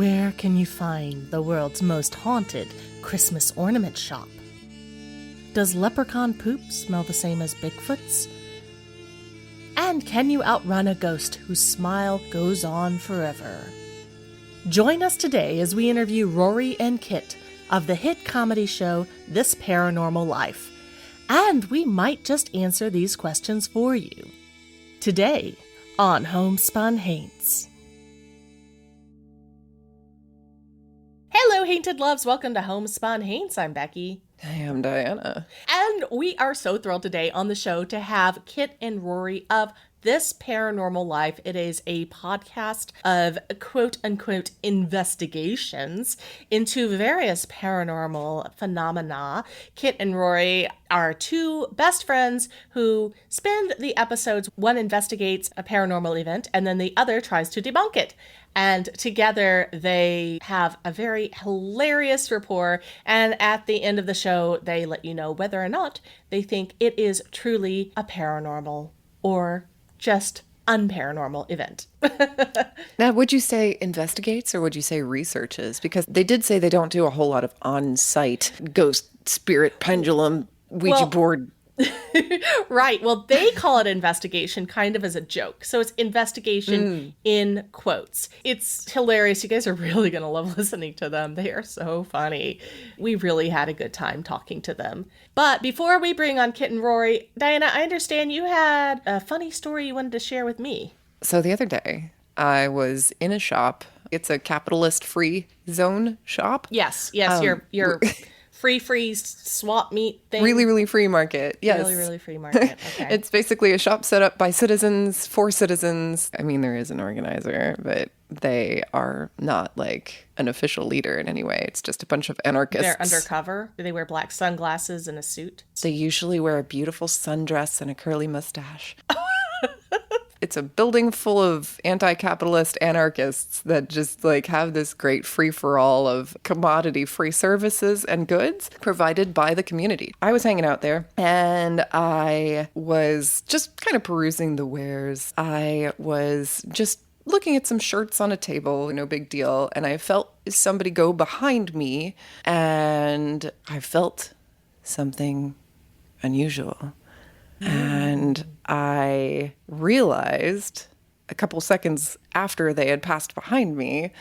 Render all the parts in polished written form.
Where can you find the world's most haunted Christmas ornament shop? Does leprechaun poop smell the same as Bigfoot's? And can you outrun a ghost whose smile goes on forever? Join us today as we interview Rory and Kit of the hit comedy show This Paranormal Life. And we might just answer these questions for you. Today on Homespun Haints. Hello, Hainted Loves. Welcome to Homespun Haints. I'm Becky. I am Diana. And we are so thrilled today on the show to have Kit and Rory of This Paranormal Life. It is a podcast of quote-unquote investigations into various paranormal phenomena. Kit and Rory are two best friends who spend the episodes, one investigates a paranormal event and then the other tries to debunk it. And together they have a very hilarious rapport. And at the end of the show, they let you know whether or not they think it is truly a paranormal or just unparanormal event. Now, would you say investigates or would you say researches? Because they did say they don't do a whole lot of on-site ghost, spirit, pendulum, Ouija board. Right. Well, they call it investigation kind of as a joke. So it's investigation in quotes. It's hilarious. You guys are really going to love listening to them. They are so funny. We really had a good time talking to them. But before we bring on Kit and Rory, Diana, I understand you had a funny story you wanted to share with me. So the other day, I was in a shop. It's a capitalist-free zone shop. Yes. Your free swap meet thing. Really free market. Yes. Really free market. Okay. It's basically a shop set up by citizens for citizens. I mean, there is an organizer, but they are not like an official leader in any way. It's just a bunch of anarchists. They're undercover. Do they wear black sunglasses and a suit? They usually wear a beautiful sundress and a curly mustache. It's a building full of anti-capitalist anarchists that just like have this great free-for-all of commodity-free services and goods provided by the community. I was hanging out there and I was just kind of perusing the wares. I was just looking at some shirts on a table, no big deal. And I felt somebody go behind me and I felt something unusual. And I realized a couple seconds after they had passed behind me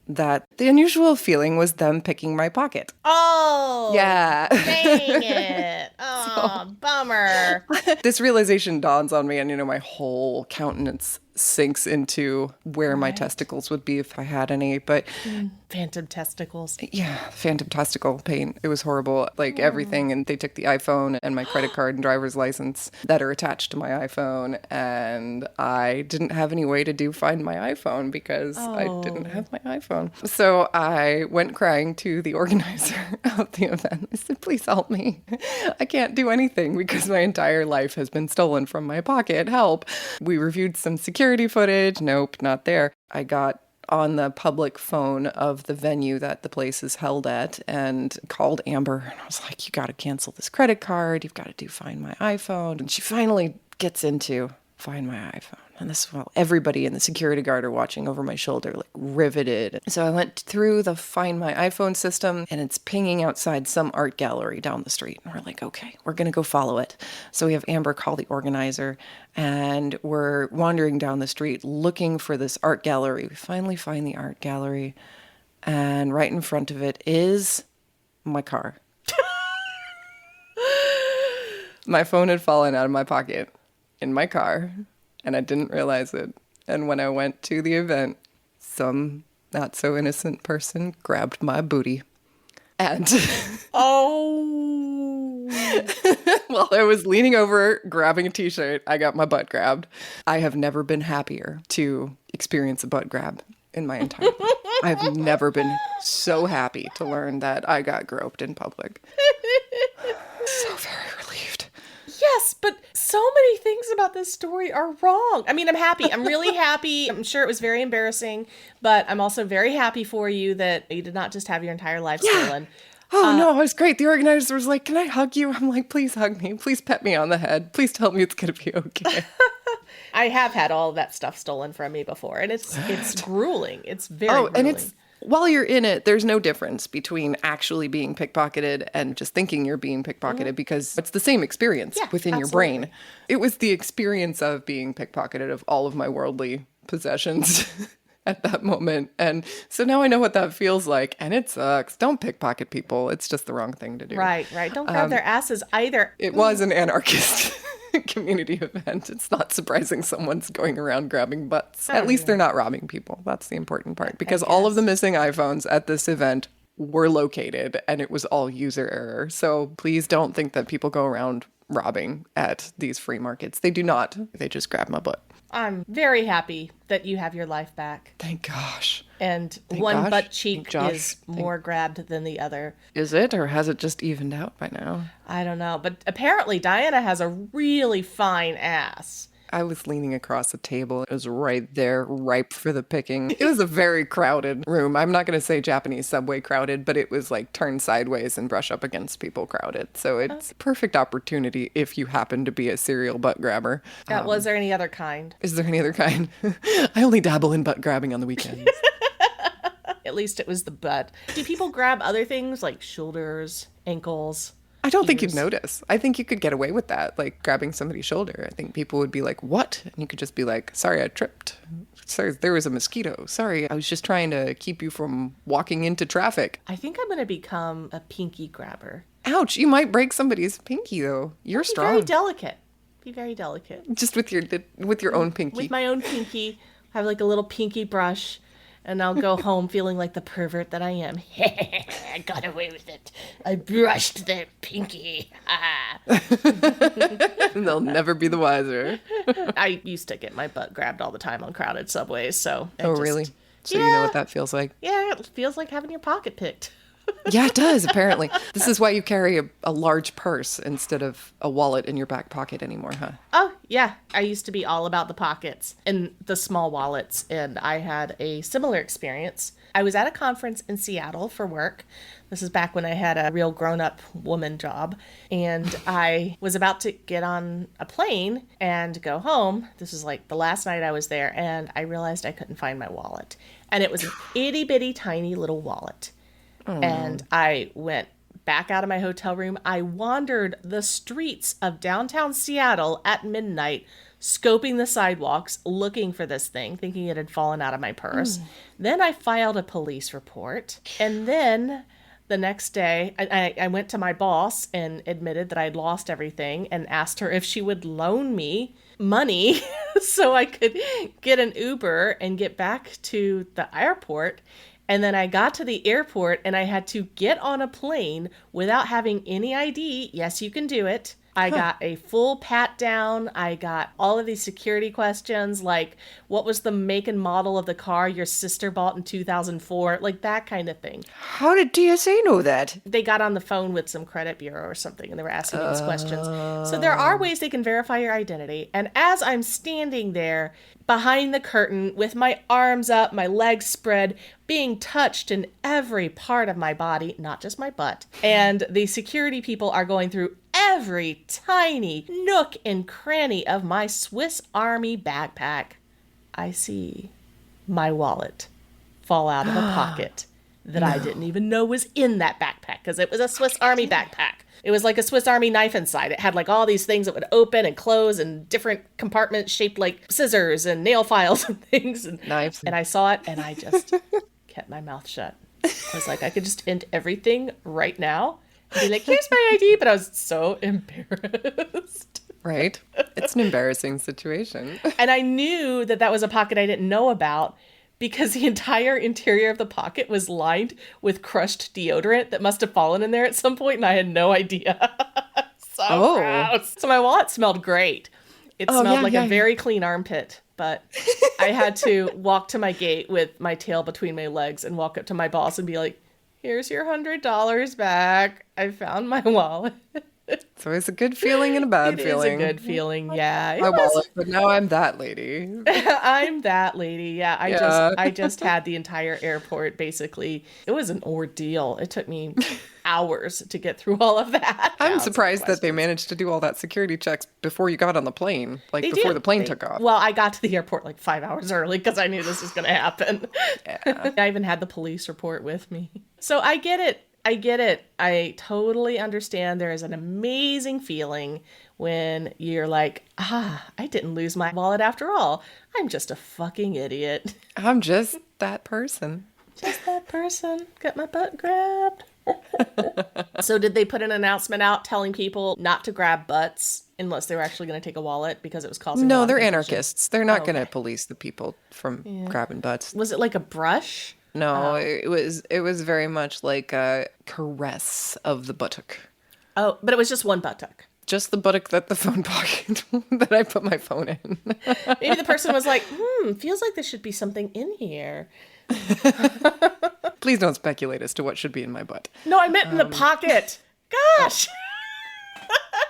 that the unusual feeling was them picking my pocket. Oh! Yeah. Dang it. Oh, bummer. This realization dawns on me and, my whole countenance sinks into where my testicles would be if I had any. But phantom testicles. Yeah, phantom testicle pain. It was horrible. Like everything. And they took the iPhone and my credit card and driver's license that are attached to my iPhone. And I didn't have any way to find my iPhone because I didn't have my iPhone. So I went crying to the organizer of the event. I said, please help me. I can't do anything because my entire life has been stolen from my pocket. Help. We reviewed some security footage. Nope, not there. I got on the public phone of the venue that the place is held at and called Amber. And I was like, you got to cancel this credit card. You've got to do Find My iPhone. And she finally gets into Find My iPhone. And this is while everybody in the security guard are watching over my shoulder, like riveted. So I went through the Find My iPhone system and it's pinging outside some art gallery down the street. And we're like, okay, we're going to go follow it. So we have Amber call the organizer and we're wandering down the street looking for this art gallery. We finally find the art gallery and right in front of it is my car. My phone had fallen out of my pocket in my car. And I didn't realize it. And when I went to the event, some not so innocent person grabbed my booty. And oh. While I was leaning over, grabbing a t-shirt, I got my butt grabbed. I have never been happier to experience a butt grab in my entire life. I've never been so happy to learn that I got groped in public. So very relieved. Yes, but so many things about this story are wrong. I mean, I'm happy. I'm really happy. I'm sure it was very embarrassing, but I'm also very happy for you that you did not just have your entire life stolen. Oh, no, it was great. The organizer was like, can I hug you? I'm like, please hug me. Please pet me on the head. Please tell me it's going to be okay. I have had all of that stuff stolen from me before, and it's grueling. It's very grueling. And while you're in it, there's no difference between actually being pickpocketed and just thinking you're being pickpocketed because it's the same experience within your brain. It was the experience of being pickpocketed of all of my worldly possessions at that moment. And so now I know what that feels like, and it sucks. Don't pickpocket people. It's just the wrong thing to do. Right. Don't grab their asses either. It was an anarchist community event. It's not surprising someone's going around grabbing butts. At least they're not robbing people. That's the important part. Because all of the missing iPhones at this event were located, and it was all user error. So please don't think that people go around robbing at these free markets. They do not. They just grab my butt. I'm very happy that you have your life back. Thank gosh. And one butt cheek is more grabbed than the other. Is it? Or has it just evened out by now? I don't know. But apparently Diana has a really fine ass. I was leaning across the table. It was right there, ripe for the picking. It was a very crowded room. I'm not going to say Japanese subway crowded, but it was like turn sideways and brush up against people crowded. So it's a perfect opportunity if you happen to be a serial butt grabber. Was there any other kind? Is there any other kind? I only dabble in butt grabbing on the weekends. At least it was the butt. Do people grab other things like shoulders, ankles? I don't think you'd notice. I think you could get away with that, like grabbing somebody's shoulder. I think people would be like, what? And you could just be like, sorry, I tripped. Sorry, there was a mosquito. Sorry, I was just trying to keep you from walking into traffic. I think I'm going to become a pinky grabber. Ouch, you might break somebody's pinky, though. You're strong. Very delicate. Be very delicate. Just with your own pinky. With my own pinky. I have like a little pinky brush. And I'll go home feeling like the pervert that I am. I got away with it. I brushed their pinky. And they'll never be the wiser. I used to get my butt grabbed all the time on crowded subways, so... Really? So you know what that feels like? Yeah, it feels like having your pocket picked. Yeah, it does, apparently. This is why you carry a large purse instead of a wallet in your back pocket anymore, huh? Oh, yeah. I used to be all about the pockets and the small wallets, and I had a similar experience. I was at a conference in Seattle for work. This is back when I had a real grown-up woman job, and I was about to get on a plane and go home. This is like the last night I was there, and I realized I couldn't find my wallet. And it was an itty-bitty tiny little wallet. And I went back out of my hotel room. I wandered the streets of downtown Seattle at midnight, scoping the sidewalks, looking for this thing, thinking it had fallen out of my purse. Then I filed a police report. And then the next day, I went to my boss and admitted that I'd lost everything and asked her if she would loan me money so I could get an Uber and get back to the airport. And then I got to the airport and I had to get on a plane without having any ID. Yes, you can do it. I got a full pat down. I got all of these security questions like, what was the make and model of the car your sister bought in 2004? Like that kind of thing. How did TSA know that? They got on the phone with some credit bureau or something and they were asking me these questions. So there are ways they can verify your identity. And as I'm standing there behind the curtain with my arms up, my legs spread, being touched in every part of my body, not just my butt, and the security people are going through every tiny nook and cranny of my Swiss Army backpack, I see my wallet fall out of a pocket that I didn't even know was in that backpack because it was a Swiss Army backpack. It was like a Swiss Army knife inside. It had like all these things that would open and close and different compartments shaped like scissors and nail files and things. And knives. And I saw it and I just kept my mouth shut. I was like, I could just end everything right now and be like, here's my ID. But I was so embarrassed. Right. It's an embarrassing situation. And I knew that that was a pocket I didn't know about because the entire interior of the pocket was lined with crushed deodorant that must have fallen in there at some point, and I had no idea. So gross. So my wallet smelled great. It smelled like a very clean armpit, but I had to walk to my gate with my tail between my legs and walk up to my boss and be like, here's your $100 back. I found my wallet. It's always a good feeling and a bad It feeling. is a good feeling, yeah. It My was. wallet, but now I'm that lady. I'm that lady. Yeah, Yeah. I just had the entire airport basically. It was an ordeal. It took me hours to get through all of that. I'm Thousands of surprised that they questions. managed to do all that security checks before you got on the plane, like They before do. the plane took off. Well, I got to the airport like 5 hours early because I knew this was going to happen. Yeah. I even had the police report with me. So I get it. I get it. I totally understand. There is an amazing feeling when you're like, I didn't lose my wallet after all. I'm just a fucking idiot. I'm just that person. Just that person got my butt grabbed. So did they put an announcement out telling people not to grab butts unless they were actually going to take a wallet because it was causing a No, lot of they're confusion? anarchists. They're not going to Okay. police the people from grabbing butts. Was it like a brush? No, it was very much like a caress of the buttock. Oh, but it was just one buttock. Just the buttock that the phone pocket that I put my phone in. Maybe the person was like, feels like there should be something in here. Please don't speculate as to what should be in my butt. No, I meant in the pocket. Gosh.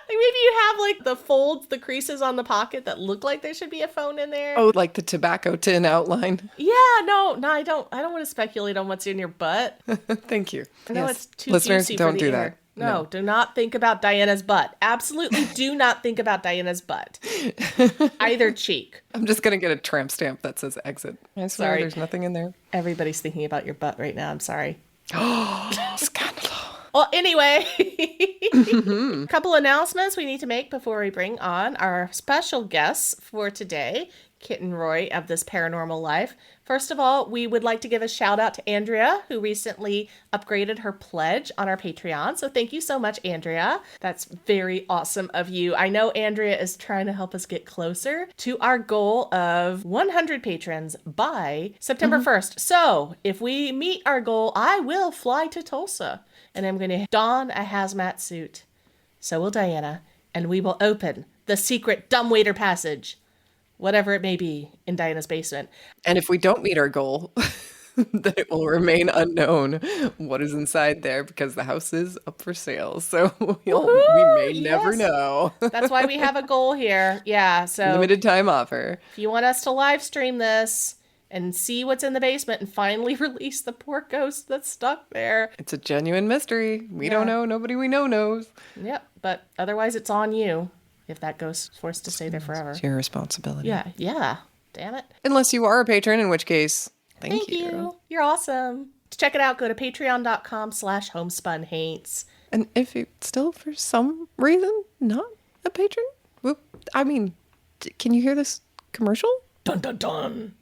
Maybe you have like the folds, the creases on the pocket that look like there should be a phone in there. Oh, like the tobacco tin outline. Yeah, no, I don't want to speculate on what's in your butt. Thank you. No, Yes. it's too Listeners, juicy don't for the do air. that. No, do not think about Diana's butt. Absolutely do not think about Diana's butt. Either cheek. I'm just going to get a tramp stamp that says exit. I swear Sorry. there's nothing in there. Everybody's thinking about your butt right now. I'm sorry. Scandal. Well, anyway, couple announcements we need to make before we bring on our special guests for today, Kit and Rory of This Paranormal Life. First of all, we would like to give a shout out to Andrea, who recently upgraded her pledge on our Patreon. So thank you so much, Andrea. That's very awesome of you. I know Andrea is trying to help us get closer to our goal of 100 patrons by September 1st. So if we meet our goal, I will fly to Tulsa and I'm going to don a hazmat suit. So will Diana, and we will open the secret dumbwaiter passage, whatever it may be, in Diana's basement. And if we don't meet our goal, then it will remain unknown what is inside there because the house is up for sale. So we may never yes. know. That's why we have a goal here. Yeah, so Limited time offer. if you want us to live stream this and see what's in the basement and finally release the poor ghost that's stuck there. It's a genuine mystery. We don't know. Nobody we know knows. Yep, but otherwise it's on you if that ghost is forced to stay there forever. It's your responsibility. Yeah. Damn it. Unless you are a patron, in which case, thank you. You're awesome. To check it out, go to patreon.com/homespunhaints. And if you're still, for some reason, not a patron, well, I mean, can you hear this commercial? Dun dun dun.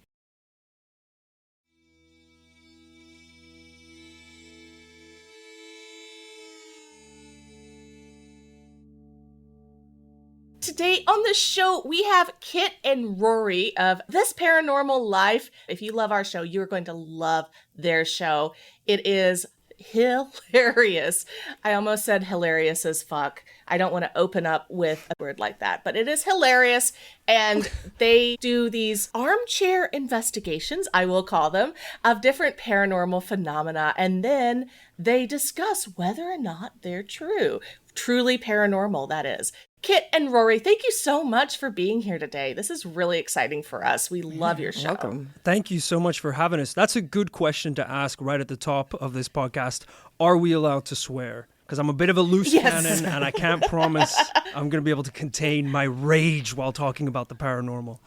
Today on the show, we have Kit and Rory of This Paranormal Life. If you love our show, you're going to love their show. It is hilarious. I almost said hilarious as fuck. I don't want to open up with a word like that, but it is hilarious. And they do these armchair investigations, I will call them, of different paranormal phenomena. And then they discuss whether or not they're true. Truly paranormal, that is. Kit and Rory, thank you so much for being here today. This is really exciting for us. We love your show. Welcome. Thank you so much for having us. That's a good question to ask right at the top of this podcast. Are we allowed to swear? Because I'm a bit of a loose cannon and I can't promise I'm going to be able to contain my rage while talking about the paranormal.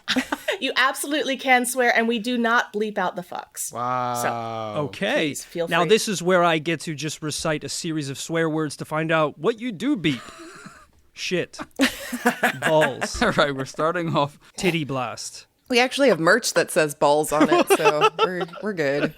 You absolutely can swear, and we do not bleep out the fucks. Wow. So, Okay. Please, feel Now free. this is where I get to just recite a series of swear words to find out what you do beep. Shit. Balls. All right, we're starting off. Titty blast. We actually have merch that says balls on it, so we're good.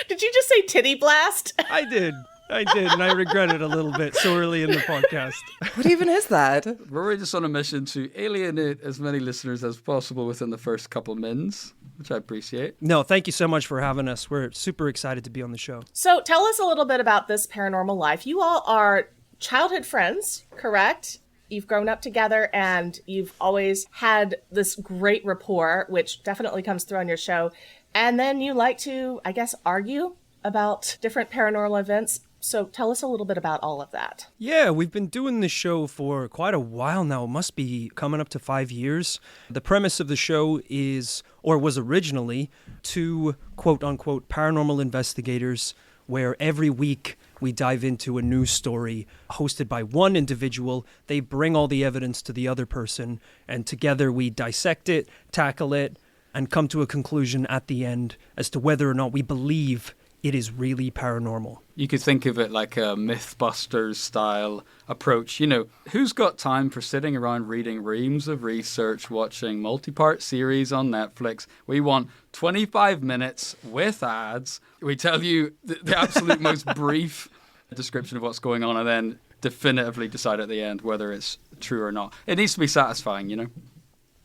Did you just say titty blast? I did, and I regret it a little bit so early in the podcast. What even is that? We're just on a mission to alienate as many listeners as possible within the first couple mins, which I appreciate. No, thank you so much for having us. We're super excited to be on the show. So tell us a little bit about This Paranormal Life. You all are childhood friends, correct? You've grown up together and you've always had this great rapport, which definitely comes through on your show. And then you like to, I guess, argue about different paranormal events So tell us a little bit about all of that. Yeah, we've been doing this show for quite a while now. It must be coming up to 5 years. The premise of the show is, or was originally, two quote-unquote paranormal investigators, where every week we dive into a news story hosted by one individual. They bring all the evidence to the other person, and together we dissect it, tackle it, and come to a conclusion at the end as to whether or not we believe it is really paranormal. You could think of it like a Mythbusters style approach. You know, who's got time for sitting around reading reams of research, watching multi-part series on Netflix? We want 25 minutes with ads. We tell you the absolute most brief description of what's going on, and then definitively decide at the end whether it's true or not. It needs to be satisfying, you know?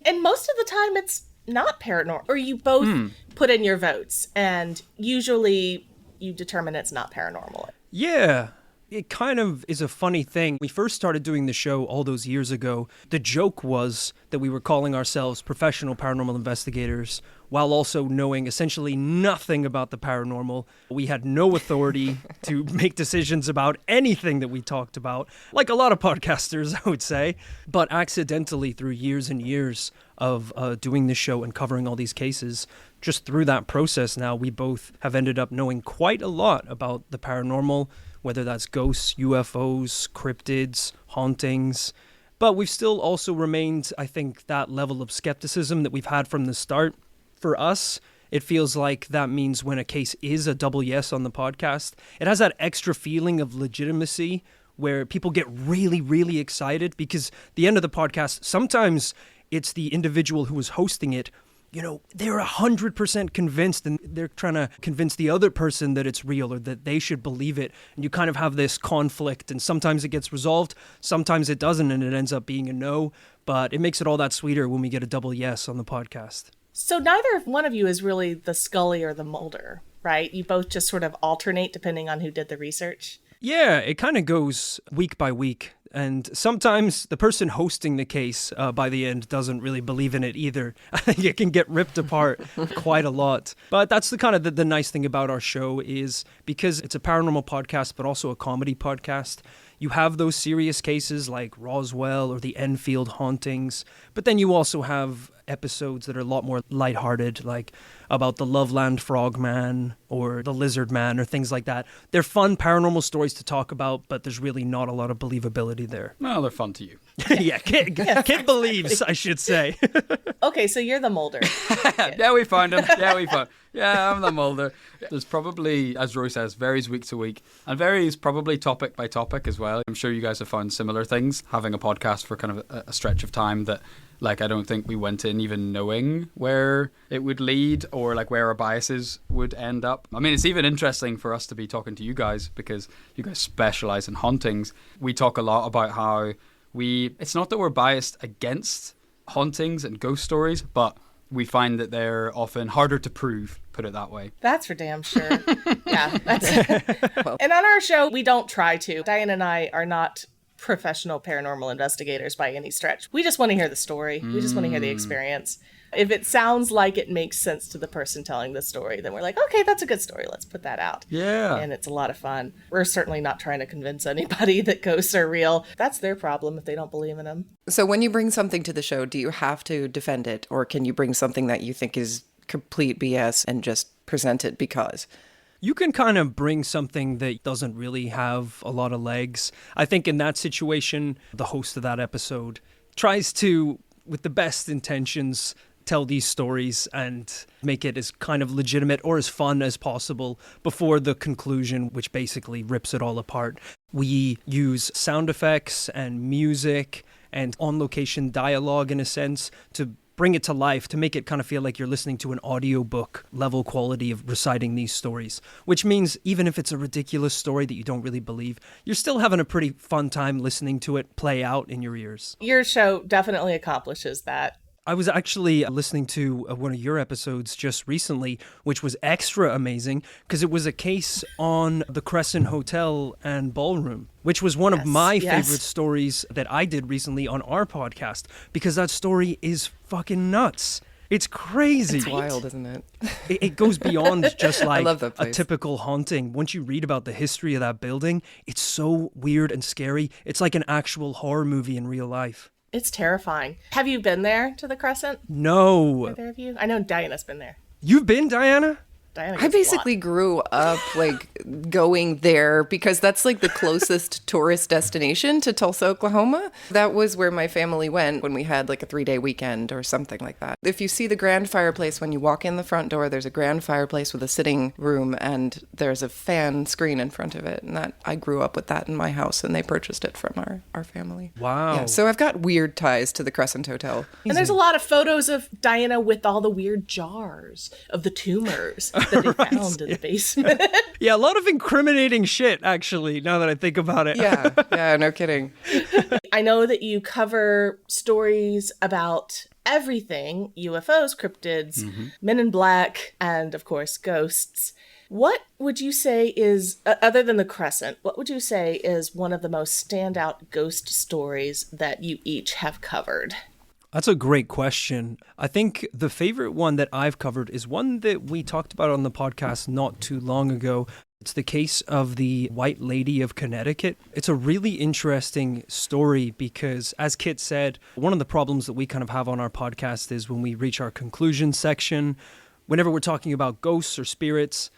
And most of the time it's not paranormal, or you both put in your votes, and usually you determine it's not paranormal. Yeah, it kind of is a funny thing. We first started doing the show all those years ago. The joke was that we were calling ourselves professional paranormal investigators while also knowing essentially nothing about the paranormal. We had no authority to make decisions about anything that we talked about, like a lot of podcasters, I would say. But accidentally, through years and years of doing this show and covering all these cases, just through that process now, we both have ended up knowing quite a lot about the paranormal, whether that's ghosts, UFOs, cryptids, hauntings. But we've still also remained, I think, that level of skepticism that we've had from the start. For us, it feels like that means when a case is a double yes on the podcast, it has that extra feeling of legitimacy where people get really, really excited, because the end of the podcast, sometimes it's the individual who is hosting it, you know, they're 100% convinced, and they're trying to convince the other person that it's real or that they should believe it. And you kind of have this conflict, and sometimes it gets resolved, sometimes it doesn't, and it ends up being a no. But it makes it all that sweeter when we get a double yes on the podcast. So neither one of you is really the Scully or the Mulder, right? You both just sort of alternate depending on who did the research. Yeah, it kind of goes week by week. And sometimes the person hosting the case by the end doesn't really believe in it either. I think it can get ripped apart quite a lot. But that's the kind of the nice thing about our show is because it's a paranormal podcast, but also a comedy podcast. You have those serious cases like Roswell or the Enfield hauntings, but then you also have episodes that are a lot more lighthearted, like about the Loveland Frogman or the Lizard Man or things like that. They're fun paranormal stories to talk about, but there's really not a lot of believability there. Well, they're fun to you. Yeah, Kit believes, I should say. Okay, so you're the Mulder. Yeah, we found him. Yeah, I'm the Mulder. There's probably, as Rory says, varies week to week and varies probably topic by topic as well. I'm sure you guys have found similar things, having a podcast for kind of a stretch of time that, like, I don't think we went in even knowing where it would lead or like where our biases would end up. I mean, it's even interesting for us to be talking to you guys because you guys specialize in hauntings. We talk a lot about how it's not that we're biased against hauntings and ghost stories, but we find that they're often harder to prove, put it that way. That's for damn sure. Yeah. And on our show, we don't try to. Diane and I are not professional paranormal investigators by any stretch. We just want to hear the story. We just want to hear the experience. If it sounds like it makes sense to the person telling the story, then we're like, okay, that's a good story. Let's put that out. Yeah. And it's a lot of fun. We're certainly not trying to convince anybody that ghosts are real. That's their problem if they don't believe in them. So when you bring something to the show, do you have to defend it, or can you bring something that you think is complete BS and just present it because? You can kind of bring something that doesn't really have a lot of legs. I think in that situation, the host of that episode tries to, with the best intentions, tell these stories and make it as kind of legitimate or as fun as possible before the conclusion, which basically rips it all apart. We use sound effects and music and on-location dialogue, in a sense, to bring it to life, to make it kind of feel like you're listening to an audiobook level quality of reciting these stories, which means even if it's a ridiculous story that you don't really believe, you're still having a pretty fun time listening to it play out in your ears. Your show definitely accomplishes that. I was actually listening to one of your episodes just recently, which was extra amazing because it was a case on the Crescent Hotel and Ballroom, which was one of my favorite stories that I did recently on our podcast because that story is fucking nuts. It's crazy. It's wild, isn't it? It goes beyond just like love that a place. typical haunting. Once you read about the history of that building, it's so weird and scary. It's like an actual horror movie in real life. It's terrifying. Have you been there to the Crescent? No. Either of you? I know Diana's been there. You've been, Diana? Diana I gets a lot. basically grew up like going there because that's like the closest tourist destination to Tulsa, Oklahoma. That was where my family went when we had like a 3-day weekend or something like that. If you see the grand fireplace when you walk in the front door, there's a grand fireplace with a sitting room and there's a fan screen in front of it. And that I grew up with that in my house and they purchased it from our family. Wow. Yeah, so I've got weird ties to the Crescent Hotel. And there's a lot of photos of Diana with all the weird jars of the tumors that they found in the basement. Yeah, a lot of incriminating shit, actually, now that I think about it. Yeah, no kidding. I know that you cover stories about everything: UFOs, cryptids, men in black, and of course, ghosts. What would you say is, other than the Crescent, what would you say is one of the most standout ghost stories that you each have covered? That's a great question. I think the favorite one that I've covered is one that we talked about on the podcast not too long ago. It's the case of the White Lady of Connecticut. It's a really interesting story because, as Kit said, one of the problems that we kind of have on our podcast is when we reach our conclusion section, whenever we're talking about ghosts or spirits,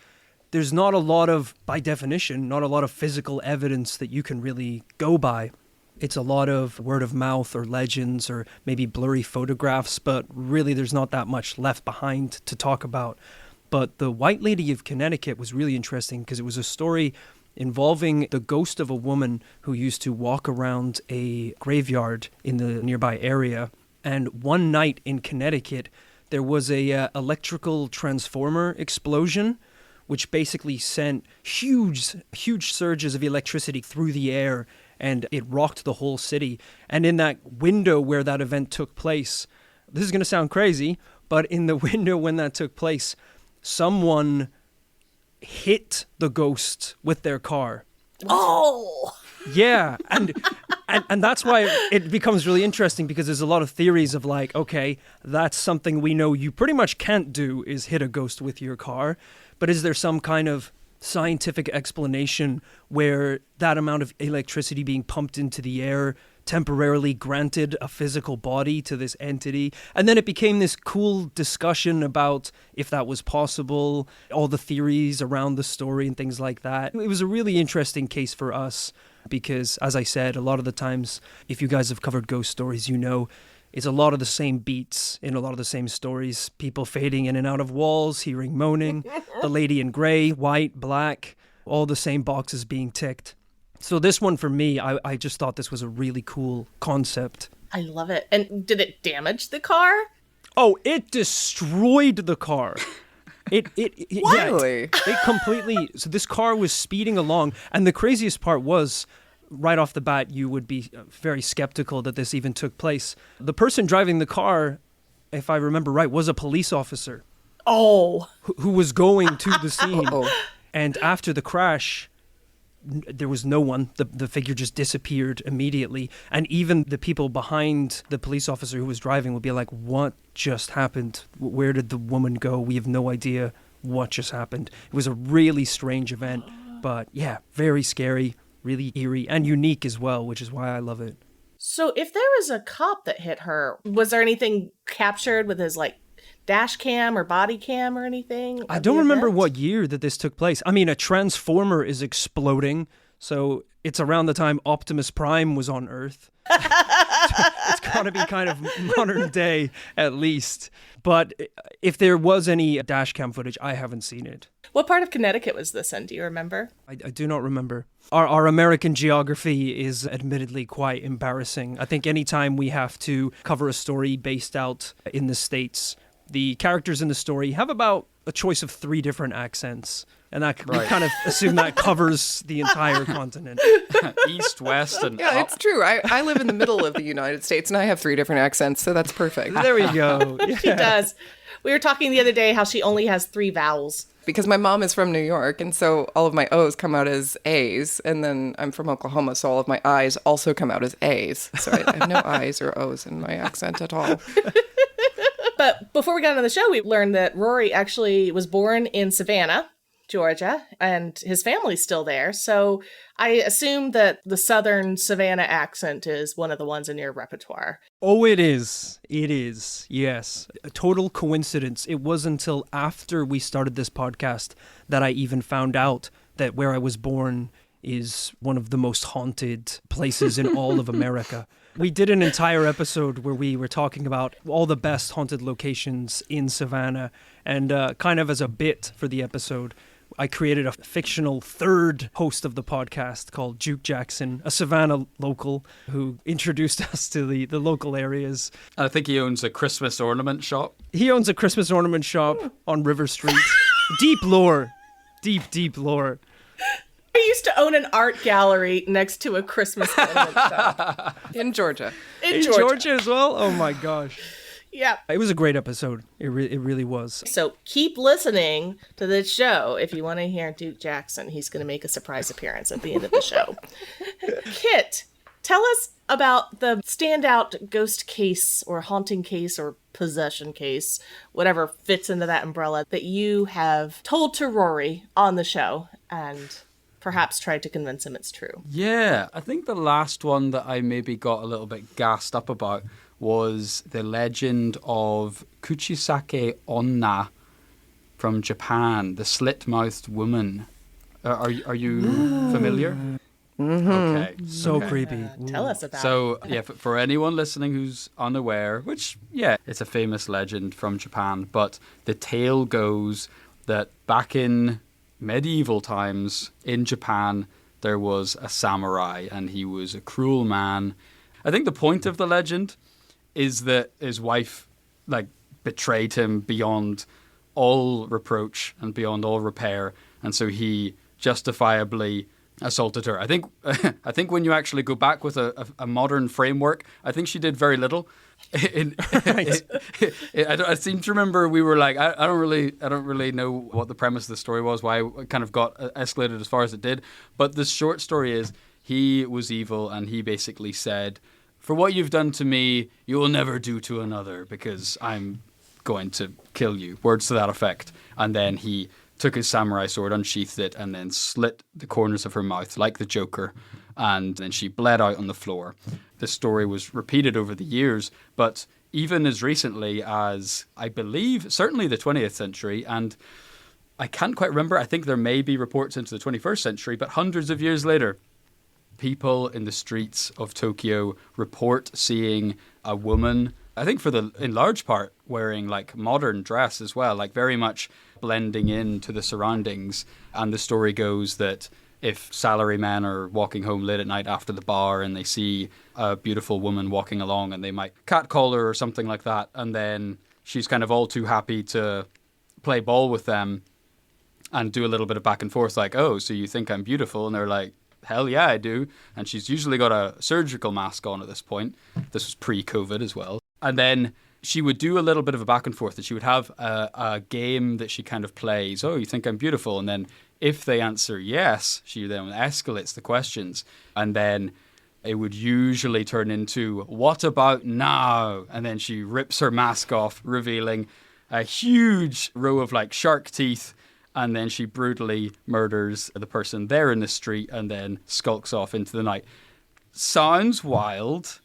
there's not a lot of, by definition, not a lot of physical evidence that you can really go by. It's a lot of word of mouth or legends or maybe blurry photographs, but really there's not that much left behind to talk about. But the White Lady of Connecticut was really interesting because it was a story involving the ghost of a woman who used to walk around a graveyard in the nearby area. And one night in Connecticut, there was a electrical transformer explosion, which basically sent huge surges of electricity through the air, and it rocked the whole city. And in that window where that event took place, this is going to sound crazy, but in the window when that took place, someone hit the ghost with their car. Oh! Yeah, and that's why it becomes really interesting because there's a lot of theories of like, okay, that's something we know you pretty much can't do is hit a ghost with your car, but is there some kind of scientific explanation where that amount of electricity being pumped into the air temporarily granted a physical body to this entity? And then it became this cool discussion about if that was possible, all the theories around the story and things like that. It was a really interesting case for us because, as I said, a lot of the times, if you guys have covered ghost stories, you know it's a lot of the same beats in a lot of the same stories. People fading in and out of walls, hearing moaning, the lady in gray, white, black, all the same boxes being ticked. So this one for me, I just thought this was a really cool concept. I love it. And did it damage the car? Oh, it destroyed the car. It Really? it completely. So this car was speeding along, and the craziest part was, right off the bat, you would be very skeptical that this even took place. The person driving the car, if I remember right, was a police officer. Oh. Who was going to the scene. Oh. And after the crash, there was no one. The figure just disappeared immediately. And even the people behind the police officer who was driving would be like, what just happened? Where did the woman go? We have no idea what just happened. It was a really strange event. But yeah, very scary, really eerie, and unique as well, which is why I love it. So if there was a cop that hit her, was there anything captured with his like dash cam or body cam or anything? I don't remember what year that this took place. I mean, a transformer is exploding, so it's around the time Optimus Prime was on Earth. It's got to be kind of modern day, at least. But if there was any dash cam footage, I haven't seen it. What part of Connecticut was this in? Do you remember? I do not remember. Our American geography is admittedly quite embarrassing. I think anytime we have to cover a story based out in the States, the characters in the story have about a choice of 3 different accents. And that we kind of assume that covers the entire continent. East, west, and Yeah, up. it's true. I live in the middle of the United States, and I have 3 different accents, so that's perfect. There we go. She does. We were talking the other day how she only has 3 vowels. Because my mom is from New York, and so all of my O's come out as A's, and then I'm from Oklahoma, so all of my I's also come out as A's. So I have no I's or O's in my accent at all. But before we got on the show, we learned that Rory actually was born in Savannah, Georgia, and his family's still there. So I assume that the Southern Savannah accent is one of the ones in your repertoire. Oh, it is. It is. Yes. A total coincidence. It was until after we started this podcast that I even found out that where I was born is one of the most haunted places in all of America. We did an entire episode where we were talking about all the best haunted locations in Savannah, and kind of as a bit for the episode, I created a fictional third host of the podcast called Duke Jackson, a Savannah local who introduced us to the local areas. I think he owns a Christmas ornament shop. He owns a Christmas ornament shop on River Street. Deep lore. Deep lore. I used to own an art gallery next to a Christmas ornament shop. In Georgia. In Georgia as well? Oh my gosh. Yeah. It was a great episode. It really was. So keep listening to this show if you want to hear Duke Jackson. He's going to make a surprise appearance at the end of the show. Kit, tell us about the standout ghost case or haunting case or possession case, whatever fits into that umbrella, that you have told to Rory on the show and perhaps tried to convince him it's true. Yeah, I think the last one that I maybe got a little bit gassed up about was the legend of Kuchisake Onna from Japan, the slit-mouthed woman. Are you familiar? Mm-hmm. Okay. So creepy. Tell us about it. So, yeah, for anyone listening who's unaware, which, yeah, it's a famous legend from Japan, but the tale goes that back in medieval times in Japan, there was a samurai, and he was a cruel man. I think the point of the legend is that his wife, betrayed him beyond all reproach and beyond all repair, and so he justifiably assaulted her. I think when you actually go back with a modern framework, I think she did very little. I seem to remember we were like, I don't really know what the premise of the story was, why it kind of got escalated as far as it did. But the short story is he was evil, and he basically said, "For what you've done to me, you will never do to another, because I'm going to kill you." Words to that effect. And then he took his samurai sword, unsheathed it, and then slit the corners of her mouth like the Joker. And then she bled out on the floor. This story was repeated over the years, but even as recently as, I believe, certainly the 20th century, and I can't quite remember, I think there may be reports into the 21st century, but hundreds of years later, people in the streets of Tokyo report seeing a woman, I think in large part, wearing modern dress as well, very much blending into the surroundings. And the story goes that if salarymen are walking home late at night after the bar and they see a beautiful woman walking along, and they might catcall her or something like that, and then she's kind of all too happy to play ball with them and do a little bit of back and forth, "Oh, so you think I'm beautiful?" And they're like, "Hell yeah, I do." And she's usually got a surgical mask on at this point. This was pre-COVID as well. And then she would do a little bit of a back and forth, that she would have a game that she kind of plays. "Oh, you think I'm beautiful?" And then if they answer yes, she then escalates the questions. And then it would usually turn into, "What about now?" And then she rips her mask off, revealing a huge row of shark teeth. And then she brutally murders the person there in the street and then skulks off into the night. Sounds wild.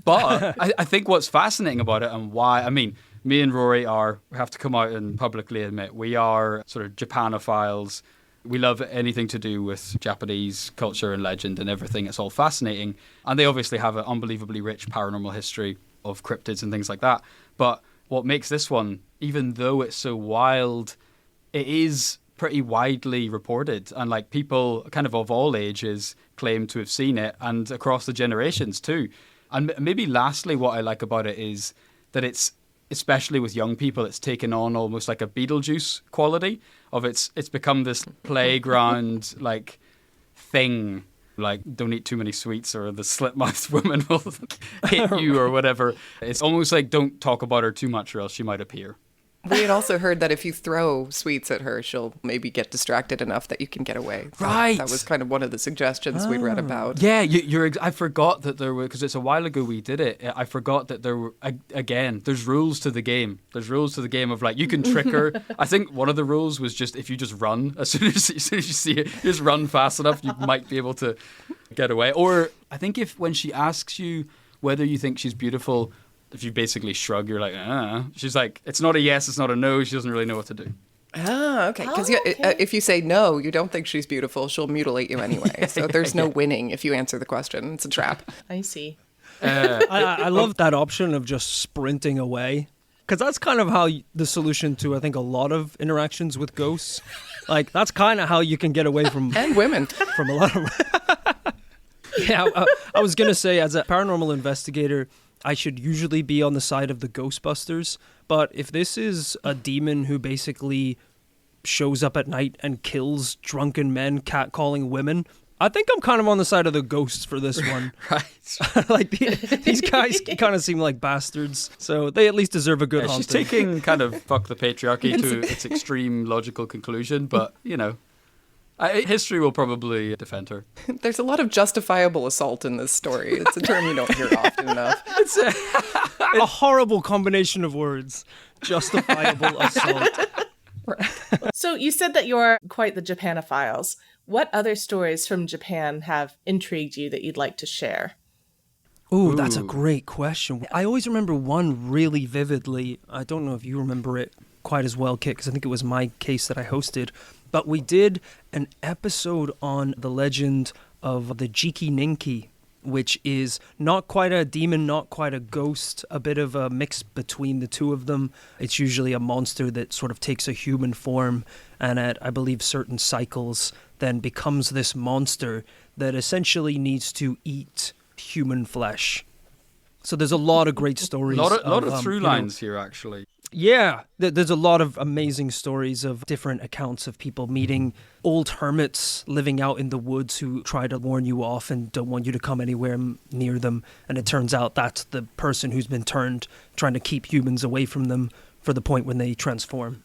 But I think what's fascinating about it, and why, me and Rory we have to come out and publicly admit, we are sort of Japanophiles. We love anything to do with Japanese culture and legend and everything. It's all fascinating. And they obviously have an unbelievably rich paranormal history of cryptids and things like that. But what makes this one, even though it's so wild, it is pretty widely reported. And people kind of all ages claim to have seen it, and across the generations too. And maybe lastly, what I like about it is that it's, especially with young people, it's taken on almost like a Beetlejuice quality of it's become this playground thing. Don't eat too many sweets, or the slit-mouthed woman will hit you, or whatever. It's almost don't talk about her too much, or else she might appear. We had also heard that if you throw sweets at her, she'll maybe get distracted enough that you can get away. Right. That was kind of one of the suggestions we'd read about. Yeah, I forgot that there were, because it's a while ago we did it. I forgot that there were, again, there's rules to the game. There's rules to the game of like, you can trick her. I think one of the rules was just if you just run, as soon as you see it, you just run fast enough, you might be able to get away. Or I think if when she asks you whether you think she's beautiful, if you basically shrug, you're like, she's like, it's not a yes, it's not a no. She doesn't really know what to do. Ah, okay. Because if you say no, you don't think she's beautiful, she'll mutilate you anyway. So there's no winning if you answer the question. It's a trap. I see. I love that option of just sprinting away. Because that's kind of how the solution to, I think, a lot of interactions with ghosts. Like, that's kind of how you can get away from... And women. From a lot of... Yeah, I was going to say, as a paranormal investigator, I should usually be on the side of the Ghostbusters, but if this is a demon who basically shows up at night and kills drunken men catcalling women, I think I'm kind of on the side of the ghosts for this one. Right. Like these guys kind of seem like bastards, so they at least deserve a good haunting. She's taking kind of fuck the patriarchy to its extreme logical conclusion, but, you know, history will probably defend her. There's a lot of justifiable assault in this story. It's a term you don't hear often enough. It's a horrible combination of words. Justifiable assault. So you said that you're quite the Japanophiles. What other stories from Japan have intrigued you that you'd like to share? Ooh, that's a great question. I always remember one really vividly. I don't know if you remember it quite as well, Kit, because I think it was my case that I hosted. But we did an episode on the legend of the Jiki Ninki, which is not quite a demon, not quite a ghost, a bit of a mix between the two of them. It's usually a monster that sort of takes a human form and at, I believe, certain cycles then becomes this monster that essentially needs to eat human flesh. So there's a lot of great stories. A lot of through lines here, actually. Yeah, there's a lot of amazing stories of different accounts of people meeting old hermits living out in the woods who try to warn you off and don't want you to come anywhere near them. And it turns out that's the person who's been turned, trying to keep humans away from them for the point when they transform.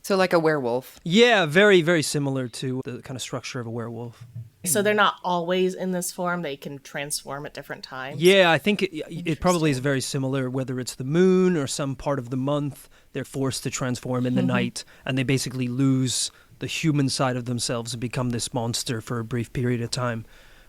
So like a werewolf. Yeah, very, very similar to the kind of structure of a werewolf. So they're not always in this form. They can transform at different times. Yeah, I think it probably is very similar, whether it's the moon or some part of the month. They're forced to transform in the night, and they basically lose the human side of themselves and become this monster for a brief period of time.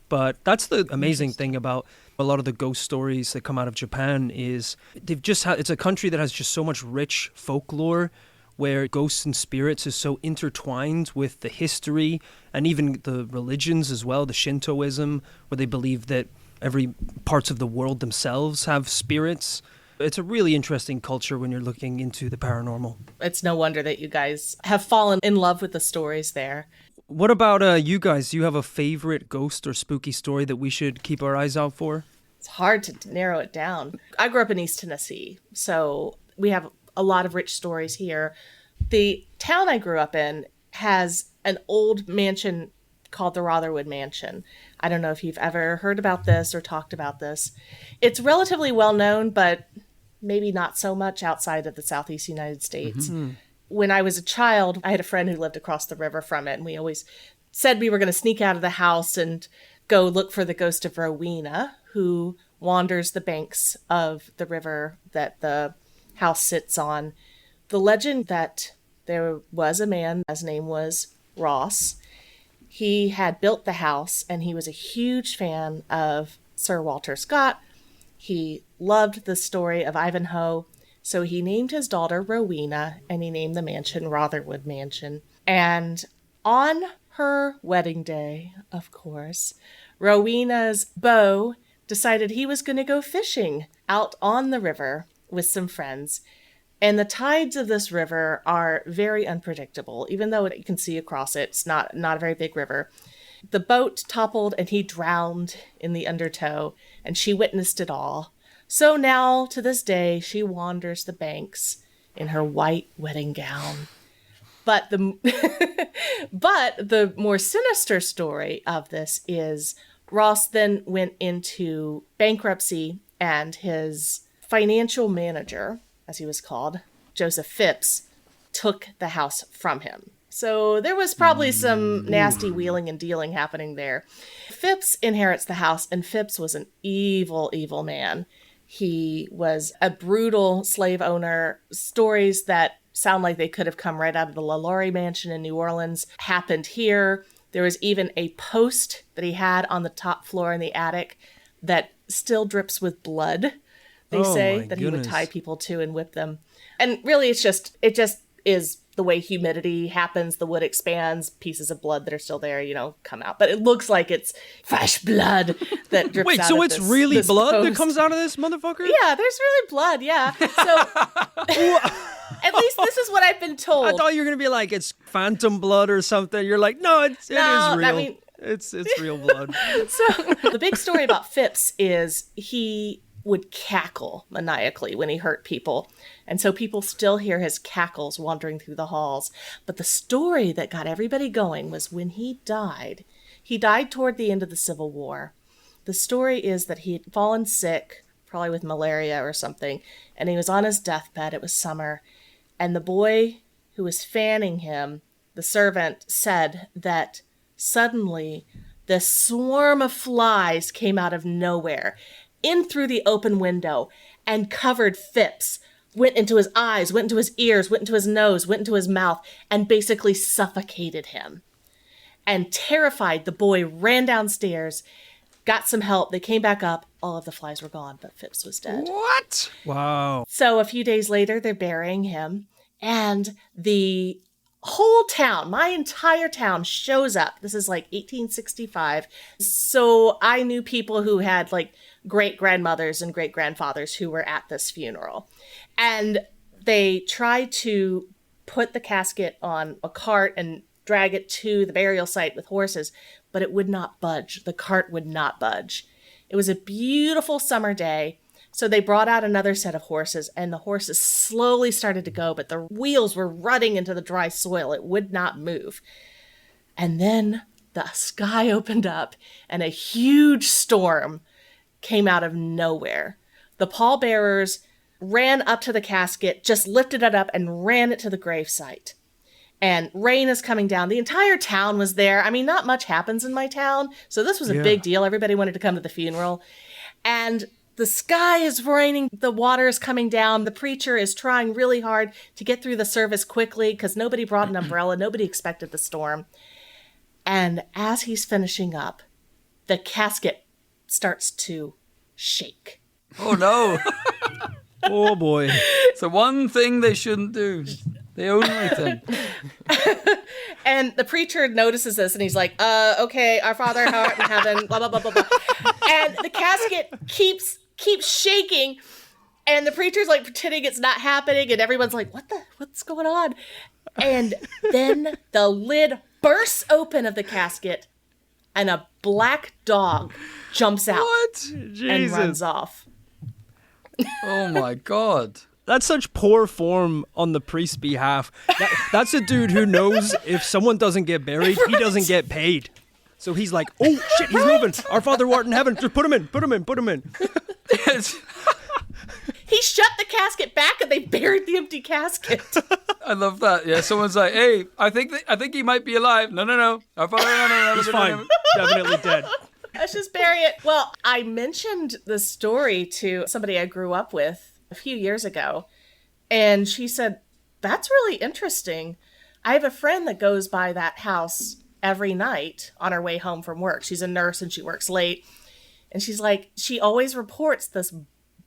But that's the amazing thing about a lot of the ghost stories that come out of Japan is they've just it's a country that has just so much rich folklore where ghosts and spirits is so intertwined with the history and even the religions as well, the Shintoism, where they believe that every parts of the world themselves have spirits. It's a really interesting culture when you're looking into the paranormal. It's no wonder that you guys have fallen in love with the stories there. What about you guys? Do you have a favorite ghost or spooky story that we should keep our eyes out for? It's hard to narrow it down. I grew up in East Tennessee, so we have a lot of rich stories here. The town I grew up in has an old mansion called the Rotherwood Mansion. I don't know if you've ever heard about this or talked about this. It's relatively well known, but maybe not so much outside of the Southeast United States. Mm-hmm. When I was a child, I had a friend who lived across the river from it, and we always said we were going to sneak out of the house and go look for the ghost of Rowena, who wanders the banks of the river that the house sits on. The legend that there was a man, his name was Ross. He had built the house, and he was a huge fan of Sir Walter Scott. He loved the story of Ivanhoe, so he named his daughter Rowena, and he named the mansion Rotherwood Mansion. And on her wedding day, of course, Rowena's beau decided he was going to go fishing out on the river with some friends. And the tides of this river are very unpredictable, even though you can see across it. It's not a very big river. The boat toppled and he drowned in the undertow, and she witnessed it all. So now, to this day, she wanders the banks in her white wedding gown. But the more sinister story of this is Ross then went into bankruptcy, and his financial manager, as he was called, Joseph Phipps, took the house from him. So there was probably some nasty wheeling and dealing happening there. Phipps inherits the house, and Phipps was an evil, evil man. He was a brutal slave owner. Stories that sound like they could have come right out of the LaLaurie mansion in New Orleans happened here. There was even a post that he had on the top floor in the attic that still drips with blood, they say, that he would tie people to and whip them. And really, it just is the way humidity happens. The wood expands, pieces of blood that are still there, come out. But it looks like it's fresh blood that drips out. Wait, so of it's this, really this blood post. that comes out of this motherfucker? Yeah, there's really blood, yeah. So at least this is what I've been told. I thought you were going to be like, it's phantom blood or something. You're like, no, it is real. I mean, it's real blood. So the big story about Phipps is he would cackle maniacally when he hurt people. And so people still hear his cackles wandering through the halls. But the story that got everybody going was when he died. He died toward the end of the Civil War. The story is that he had fallen sick, probably with malaria or something, and he was on his deathbed. It was summer. And the boy who was fanning him, the servant, said that suddenly this swarm of flies came out of nowhere, in through the open window, and covered Phipps, went into his eyes, went into his ears, went into his nose, went into his mouth, and basically suffocated him. And terrified, the boy ran downstairs, got some help. They came back up. All of the flies were gone, but Phipps was dead. What? Wow. So a few days later, they're burying him, and the whole town, my entire town, shows up. This is like 1865. So I knew people who had like great-grandmothers and great-grandfathers who were at this funeral. And they tried to put the casket on a cart and drag it to the burial site with horses, but it would not budge. The cart would not budge. It was a beautiful summer day. So they brought out another set of horses, and the horses slowly started to go, but the wheels were rutting into the dry soil. It would not move. And then the sky opened up, and a huge storm came out of nowhere. The pallbearers ran up to the casket, just lifted it up, and ran it to the gravesite. And rain is coming down. The entire town was there. I mean, not much happens in my town, so this was a big deal. Everybody wanted to come to the funeral. And the sky is raining, the water is coming down, the preacher is trying really hard to get through the service quickly because nobody brought an umbrella, nobody expected the storm. And as he's finishing up, the casket starts to shake. Oh no. Oh boy. It's the one thing they shouldn't do. The only thing. And the preacher notices this and he's like, okay, our Father who art in heaven, blah, blah, blah, blah, blah. And the casket keeps shaking. And the preacher's like pretending it's not happening. And everyone's like, what's going on? And then the lid bursts open of the casket and a black dog jumps out and runs off. Oh my God. That's such poor form on the priest's behalf. That's a dude who knows if someone doesn't get buried, he doesn't get paid. So he's like, oh shit, he's moving. Our Father who art in heaven, just put him in. He shut the casket back and they buried the empty casket. I love that. Yeah, someone's like, hey, I think he might be alive. No. Our Father, no. He's fine. Definitely dead. Let's just bury it. Well, I mentioned the story to somebody I grew up with a few years ago, and she said, that's really interesting. I have a friend that goes by that house every night on her way home from work. She's a nurse and she works late. And she's like, she always reports this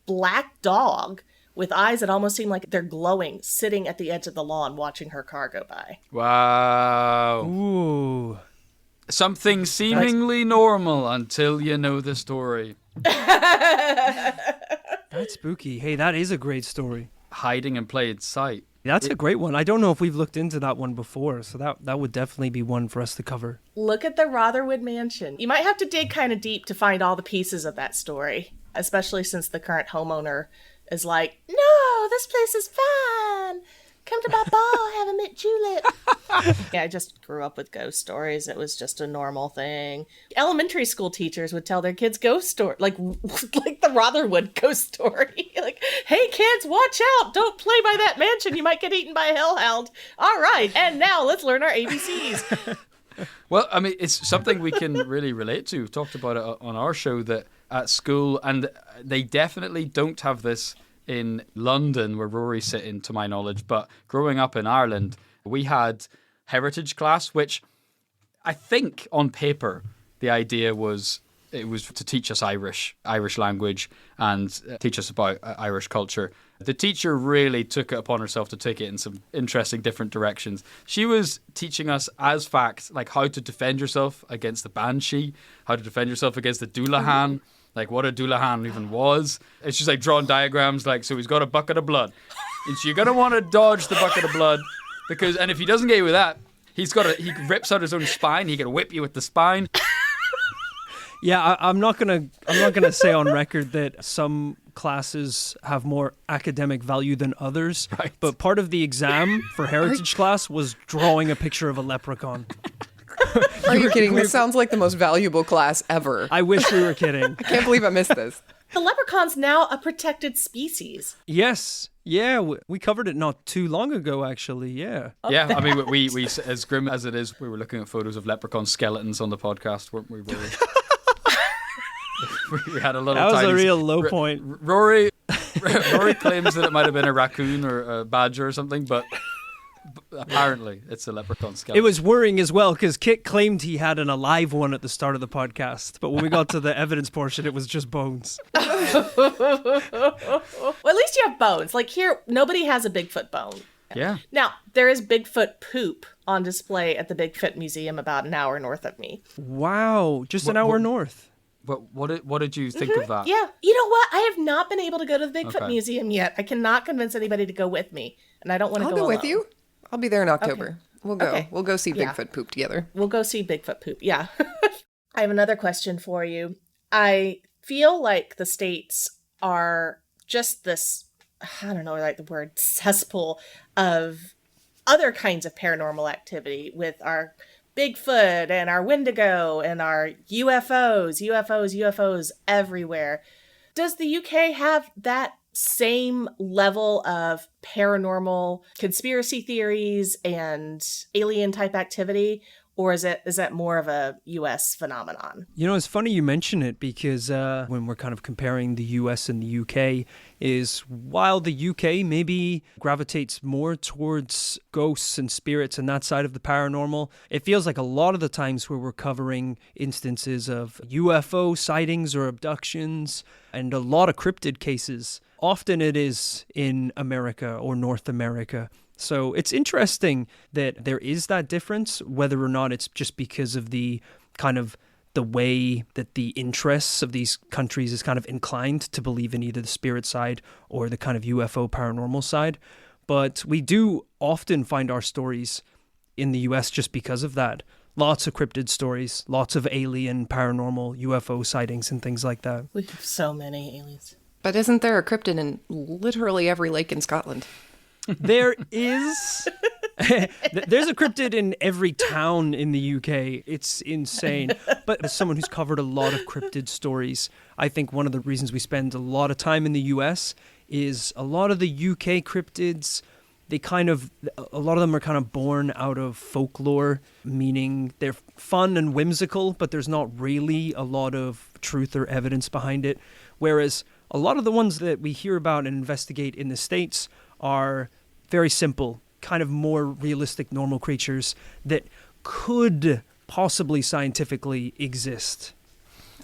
black dog with eyes that almost seem like they're glowing, sitting at the edge of the lawn watching her car go by. Wow. Ooh. Something seemingly normal until you know the story. That's spooky. Hey, that is a great story. Hiding in plain sight. That's a great one. I don't know if we've looked into that one before, so that would definitely be one for us to cover. Look at the Rotherwood Mansion. You might have to dig kind of deep to find all the pieces of that story, especially since the current homeowner is like, no, this place is fine. Come to my ball, have a mint julep. Yeah, I just grew up with ghost stories. It was just a normal thing. Elementary school teachers would tell their kids ghost story, like the Rotherwood ghost story. Like, hey kids, watch out! Don't play by that mansion. You might get eaten by a hellhound. All right, and now let's learn our ABCs. Well, I mean, it's something we can really relate to. We've talked about it on our show that at school, and they definitely don't have this in London where Rory's sitting, to my knowledge, but growing up in Ireland, we had heritage class, which I think on paper the idea was it was to teach us Irish language and teach us about Irish culture. The teacher really took it upon herself to take it in some interesting different directions. She was teaching us as fact, like how to defend yourself against the banshee, how to defend yourself against the Doulahan, like what a Doulahan even was. It's just like drawing diagrams, like, so he's got a bucket of blood. And so you're going to want to dodge the bucket of blood because, and if he doesn't get you with that, he rips out his own spine. He can whip you with the spine. Yeah, I'm not gonna say on record that some classes have more academic value than others. Right. But part of the exam for heritage class was drawing a picture of a leprechaun. Are you kidding? This sounds like the most valuable class ever. I wish we were kidding. I can't believe I missed this. The leprechaun's now a protected species. Yes. Yeah, we covered it not too long ago, actually. Yeah. Yeah, I mean, we as grim as it is, we were looking at photos of leprechaun skeletons on the podcast, weren't we, Rory? We had a little. That was tiny... a real low point. Rory claims that it might have been a raccoon or a badger or something, but apparently it's a leprechaun skeleton. It was worrying as well because Kit claimed he had an alive one at the start of the podcast, but when we got to the evidence portion, it was just bones. Well, at least you have bones. Like here, nobody has a Bigfoot bone. Yeah. Now, there is Bigfoot poop on display at the Bigfoot Museum about an hour north of me. Wow, just an hour north. But what did you think of that? Yeah. You know what? I have not been able to go to the Bigfoot Okay. Museum yet. I cannot convince anybody to go with me, and I don't want to I'll go go with alone. you. I'll be there in October. Okay. We'll go. Okay. We'll go see Yeah. Bigfoot poop together. We'll go see Bigfoot poop. Yeah. I have another question for you. I feel like the States are just this, I don't know, like the word cesspool of other kinds of paranormal activity with our Bigfoot and our Wendigo and our UFOs everywhere. Does the UK have that same level of paranormal conspiracy theories and alien type activity? Or is that more of a US phenomenon? You know, it's funny you mention it because when we're kind of comparing the US and the UK is while the UK maybe gravitates more towards ghosts and spirits and that side of the paranormal, it feels like a lot of the times where we're covering instances of UFO sightings or abductions and a lot of cryptid cases, often it is in America or North America. So it's interesting that there is that difference, whether or not it's just because of the kind of the way that the interests of these countries is kind of inclined to believe in either the spirit side or the kind of UFO paranormal side. But we do often find our stories in the US just because of that. Lots of cryptid stories, lots of alien, paranormal, UFO sightings and things like that. We have so many aliens. But isn't there a cryptid in literally every lake in Scotland? There is. There's a cryptid in every town in the UK. It's insane. But as someone who's covered a lot of cryptid stories, I think one of the reasons we spend a lot of time in the US is a lot of the UK cryptids, a lot of them are kind of born out of folklore, meaning they're fun and whimsical, but there's not really a lot of truth or evidence behind it. Whereas a lot of the ones that we hear about and investigate in the States are very simple, kind of more realistic, normal creatures that could possibly scientifically exist.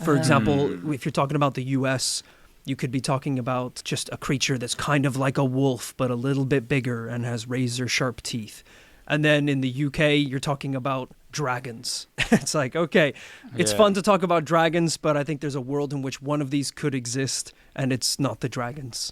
For example, if you're talking about the US, you could be talking about just a creature that's kind of like a wolf, but a little bit bigger and has razor sharp teeth. And then in the UK, you're talking about dragons. It's like, okay, it's fun to talk about dragons, but I think there's a world in which one of these could exist, and it's not the dragons.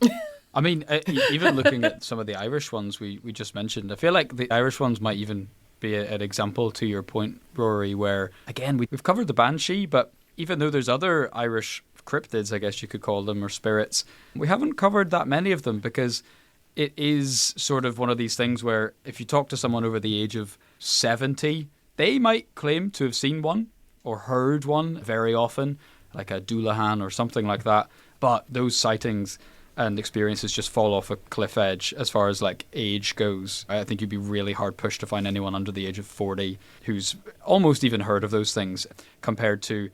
I mean, even looking at some of the Irish ones we just mentioned, I feel like the Irish ones might even be an example to your point, Rory, where, again, we've covered the banshee, but even though there's other Irish cryptids, I guess you could call them, or spirits, we haven't covered that many of them because it is sort of one of these things where if you talk to someone over the age of 70, they might claim to have seen one or heard one very often, like a Doulahan or something like that. But those sightings and experiences just fall off a cliff edge as far as like age goes. I think you'd be really hard pushed to find anyone under the age of 40 who's almost even heard of those things, compared to,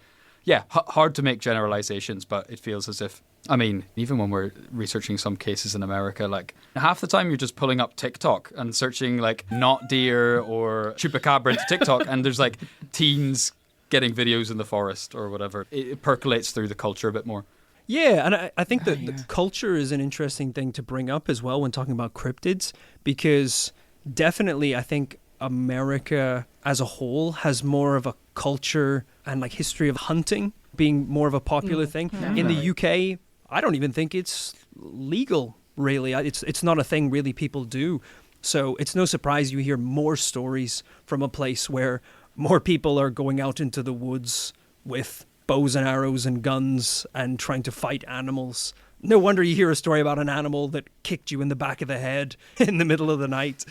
hard to make generalizations, but it feels as if, I mean, even when we're researching some cases in America, like half the time you're just pulling up TikTok and searching like not deer or chupacabra into TikTok, and there's like teens getting videos in the forest or whatever. It percolates through the culture a bit more. Yeah, and I think that the culture is an interesting thing to bring up as well when talking about cryptids, because definitely I think America as a whole has more of a culture and like history of hunting being more of a popular thing. In the UK, I don't even think it's legal, really. It's not a thing really people do. So it's no surprise you hear more stories from a place where more people are going out into the woods with bows and arrows and guns and trying to fight animals. No wonder you hear a story about an animal that kicked you in the back of the head in the middle of the night.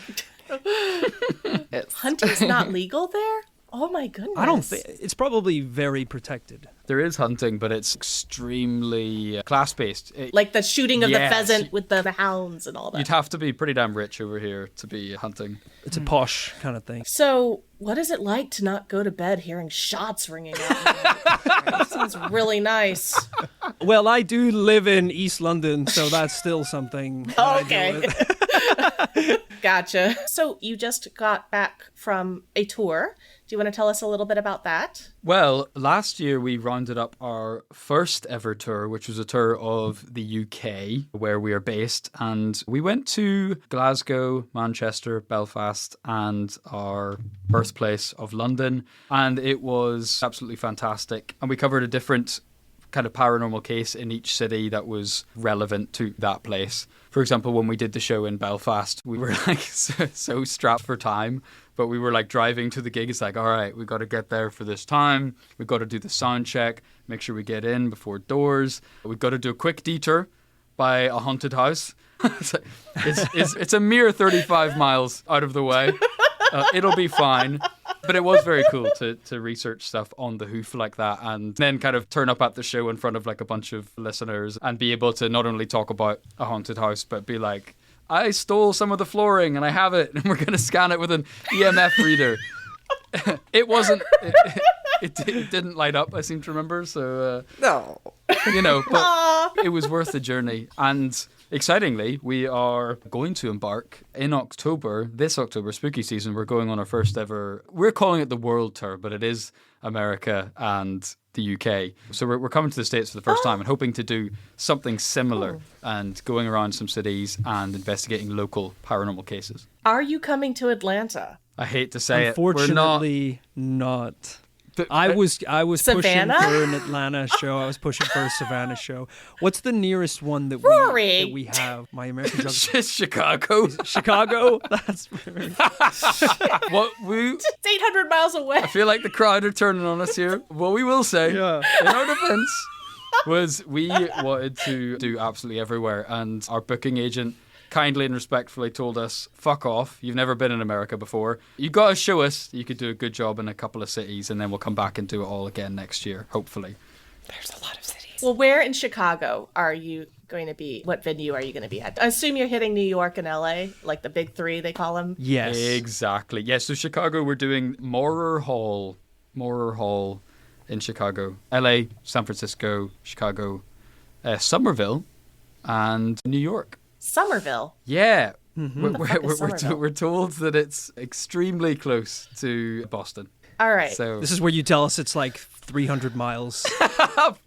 Hunting's not legal there? Oh my goodness. I don't think it's probably very protected. There is hunting, but it's extremely class-based. Like the shooting of the Yes. pheasant with the hounds and all that. You'd have to be pretty damn rich over here to be hunting. It's a posh kind of thing. So, what is it like to not go to bed hearing shots ringing out? That sounds really nice. Well, I do live in East London, so that's still something. that I deal Okay. with. Gotcha. So, you just got back from a tour. Do you want to tell us a little bit about that? Well, last year we rounded up our first ever tour, which was a tour of the UK, where we are based. And we went to Glasgow, Manchester, Belfast, and our birthplace of London. And it was absolutely fantastic. And we covered a different kind of paranormal case in each city that was relevant to that place. For example, when we did the show in Belfast, we were like so strapped for time, but we were like driving to the gig. It's like, all right, we've got to get there for this time. We've got to do the sound check, make sure we get in before doors. We've got to do a quick detour by a haunted house. It's a mere 35 miles out of the way. It'll be fine. But it was very cool to research stuff on the hoof like that, and then kind of turn up at the show in front of like a bunch of listeners and be able to not only talk about a haunted house, but be like, I stole some of the flooring and I have it and we're going to scan it with an EMF reader. It wasn't, it didn't light up, I seem to remember. So, No. But it was worth the journey. And excitingly, we are going to embark in October, this October, spooky season. We're going on our first ever, we're calling it the World Tour, but it is America and the UK. So we're coming to the States for the first time and hoping to do something similar and going around some cities and investigating local paranormal cases. Are you coming to Atlanta? I hate to say Unfortunately, not. But I was Savannah? pushing for an Atlanta show. I was pushing for a Savannah show. What's the nearest one that Rory! we have? My American It's geography. just Chicago. Chicago? That's What we... It's 800 miles away. I feel like the crowd are turning on us here. What we will say, in our defense, was we wanted to do absolutely everywhere, and our booking agent kindly and respectfully told us, fuck off, you've never been in America before. You got to show us you could do a good job in a couple of cities, and then we'll come back and do it all again next year, hopefully. There's a lot of cities. Well, where in Chicago are you going to be? What venue are you going to be at? I assume you're hitting New York and LA, like the big three, they call them. Yes. Exactly. Yeah, so Chicago, we're doing Maurer Hall in Chicago. LA, San Francisco, Chicago, Somerville, and New York. Somerville. Yeah. Somerville? We're told that it's extremely close to Boston. All right. So This is where you tell us it's like 300 miles.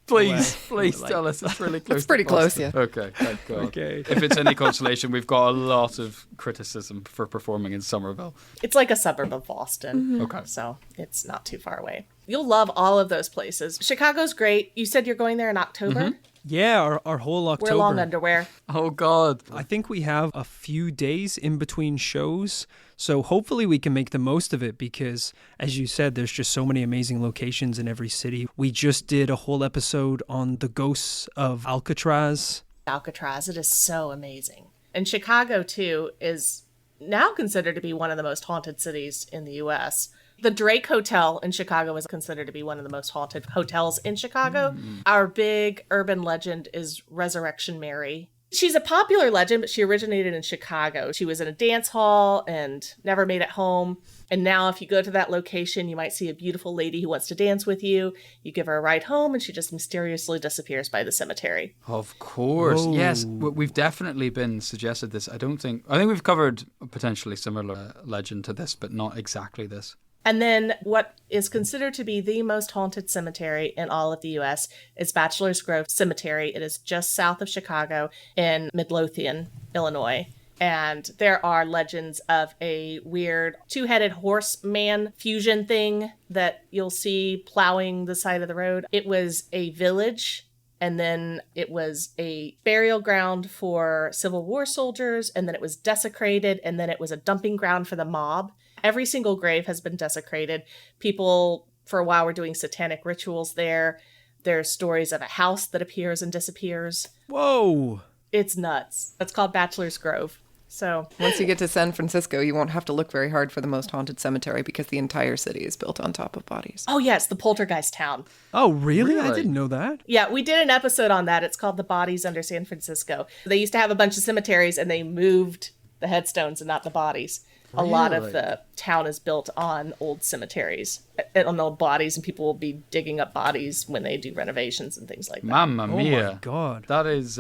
please Like- tell us it's really close. It's pretty to close, Boston. yeah. Okay, thank God. Okay. If it's any consolation, we've got a lot of criticism for performing in Somerville. It's like a suburb of Boston. Okay. So it's not too far away. You'll love all of those places. Chicago's great. You said you're going there in October? Yeah, our whole October. Wear long underwear. Oh God. I think we have a few days in between shows, so hopefully we can make the most of it because, as you said, there's just so many amazing locations in every city. We just did a whole episode on the ghosts of Alcatraz. Alcatraz, it is so amazing. And Chicago, too, is now considered to be one of the most haunted cities in the U.S. The Drake Hotel in Chicago is considered to be one of the most haunted hotels in Chicago. Our big urban legend is Resurrection Mary. She's a popular legend, but she originated in Chicago. She was in a dance hall and never made it home. And now if you go to that location, you might see a beautiful lady who wants to dance with you. You give her a ride home and she just mysteriously disappears by the cemetery. Of course. Whoa. Yes, we've definitely been suggested this. I think we've covered a potentially similar legend to this, but not exactly this. And then what is considered to be the most haunted cemetery in all of the U.S. is Bachelor's Grove Cemetery. It is just south of Chicago in Midlothian, Illinois. And there are legends of a weird two-headed horseman fusion thing that you'll see plowing the side of the road. It was a village, and then it was a burial ground for Civil War soldiers, and then it was desecrated, and then it was a dumping ground for the mob. Every single grave has been desecrated. People, for a while, were doing satanic rituals there. There's stories of a house that appears and disappears. Whoa. It's nuts. That's called Bachelor's Grove. So Once you get to San Francisco, you won't have to look very hard for the most haunted cemetery because the entire city is built on top of bodies. oh yeah, it's the poltergeist town. Oh, really? I Really? didn't know that. Yeah, we did an episode on that. It's called The Bodies Under San Francisco. They used to have a bunch of cemeteries and they moved the headstones and not the bodies. A lot of Really? the town is built on old cemeteries, on old bodies, and people will be digging up bodies when they do renovations and things like that. Mamma Oh mia. my God. That is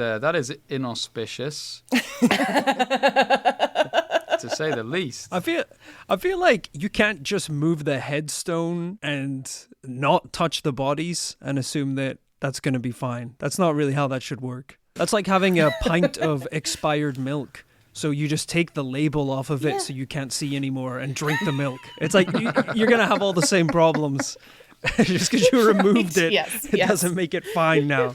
inauspicious. To say the least. I feel like you can't just move the headstone and not touch the bodies and assume that that's going to be fine. That's not really how that should work. That's like having a pint of expired milk. So you just take the label off of it so you can't see anymore and drink the milk. It's like you're going to have all the same problems. Just because you removed it, Yes, it yes. doesn't make it fine now.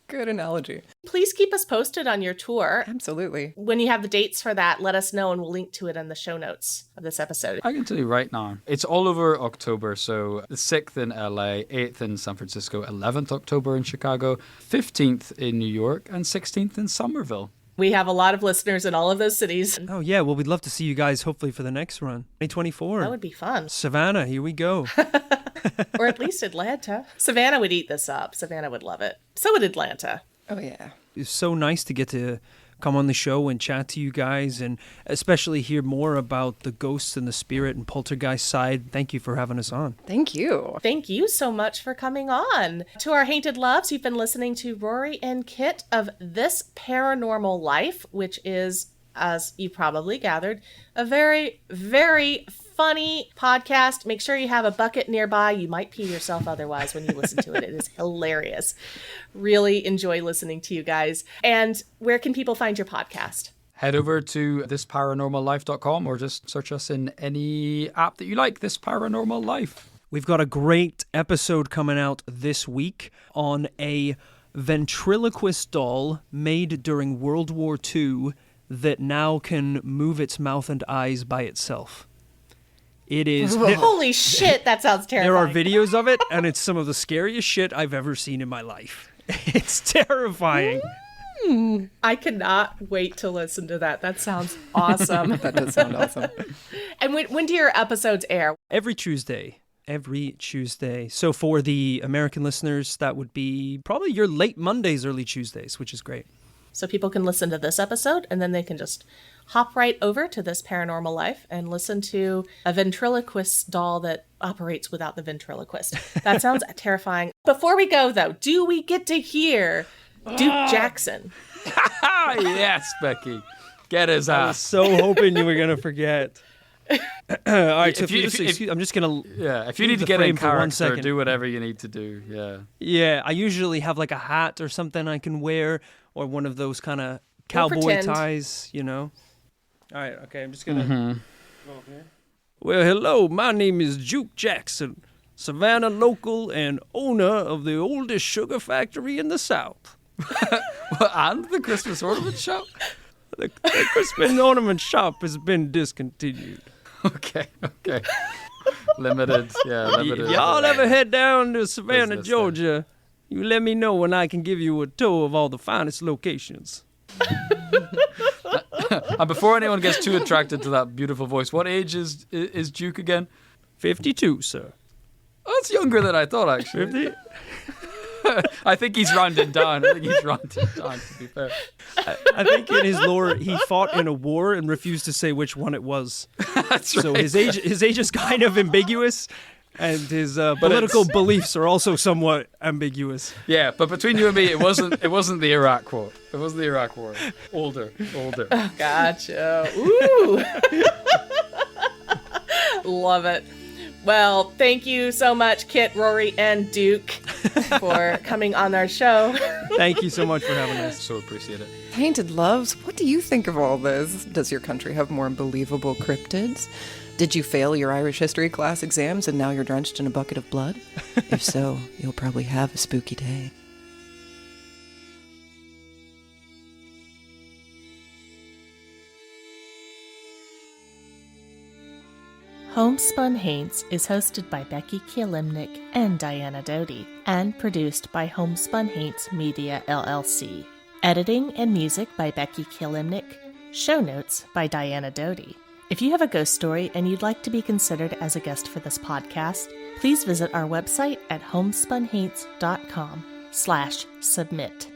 Good analogy. Please keep us posted on your tour. Absolutely. When you have the dates for that, let us know and we'll link to it in the show notes of this episode. I can tell you right now, it's all over October. So the 6th in LA, 8th in San Francisco, 11th October in Chicago, 15th in New York, and 16th in Somerville. We have a lot of listeners in all of those cities. Oh, yeah. Well, we'd love to see you guys hopefully for the next run. 2024. That would be fun. Savannah, here we go. Or at least Atlanta. Savannah would eat this up. Savannah would love it. So would Atlanta. Oh, yeah. It's so nice to get to come on the show and chat to you guys and especially hear more about the ghosts and the spirit and poltergeist side. Thank you for having us on. Thank you. Thank you so much for coming on. To our Hainted Loves, you've been listening to Rory and Kit of This Paranormal Life, which is, as you probably gathered, a very, very funny podcast. Make sure you have a bucket nearby. You might pee yourself otherwise when you listen to it. It is hilarious. Really enjoy listening to you guys. And where can people find your podcast? Head over to thisparanormallife.com or just search us in any app that you like, This Paranormal Life. We've got a great episode coming out this week on a ventriloquist doll made during World War II that now can move its mouth and eyes by itself. It is... Holy shit, that sounds terrifying. There are videos of it, and it's some of the scariest shit I've ever seen in my life. It's terrifying. I cannot wait to listen to that. That sounds awesome. That does sound awesome. And when do your episodes air? Every Tuesday. So for the American listeners, that would be probably your late Mondays, early Tuesdays, which is great. So people can listen to this episode and then they can just hop right over to This Paranormal Life and listen to a ventriloquist doll that operates without the ventriloquist. That sounds terrifying. Before we go, though, do we get to hear Duke Jackson? Ah, yes, Becky. Get his ass. So hoping you were going to forget. All right, so If you- I'm just going to... Yeah, if you Leave need to the get in frame for 1 character, second. do whatever you need to do. Yeah. Yeah, I usually have like a hat or something I can wear or one of those kind of cowboy pretend. ties, you know. All right, okay, I'm just going to go up here. Well, hello, my name is Duke Jackson, Savannah local and owner of the oldest sugar factory in the South. And the Christmas ornament shop? The Christmas ornament shop has been discontinued. Okay. Limited. If y'all ever head down to Savannah, Business Georgia, you let me know and I can give you a tour of all the finest locations. And before anyone gets too attracted to that beautiful voice, what age is Duke again? 52, sir. Oh, that's younger than I thought, actually. 50? I think he's rounded down. To be fair. I think in his lore, he fought in a war and refused to say which one it was. That's So right. his age is kind of ambiguous, and his political beliefs are also somewhat ambiguous. Yeah, but between you and me, it wasn't the Iraq War. It wasn't the Iraq War. Older. Gotcha. Ooh. Love it. Well, thank you so much, Kit, Rory, and Duke, for coming on our show. Thank you so much for having us. So appreciate it. Tainted Loves, what do you think of all this? Does your country have more believable cryptids? Did you fail your Irish history class exams and now you're drenched in a bucket of blood? If so, you'll probably have a spooky day. Homespun Haints is hosted by Becky Kielimnik and Diana Doty, and produced by Homespun Haints Media LLC. Editing and music by Becky Kielimnik. Show notes by Diana Doty. If you have a ghost story and you'd like to be considered as a guest for this podcast, please visit our website at homespunhaints.com/submit.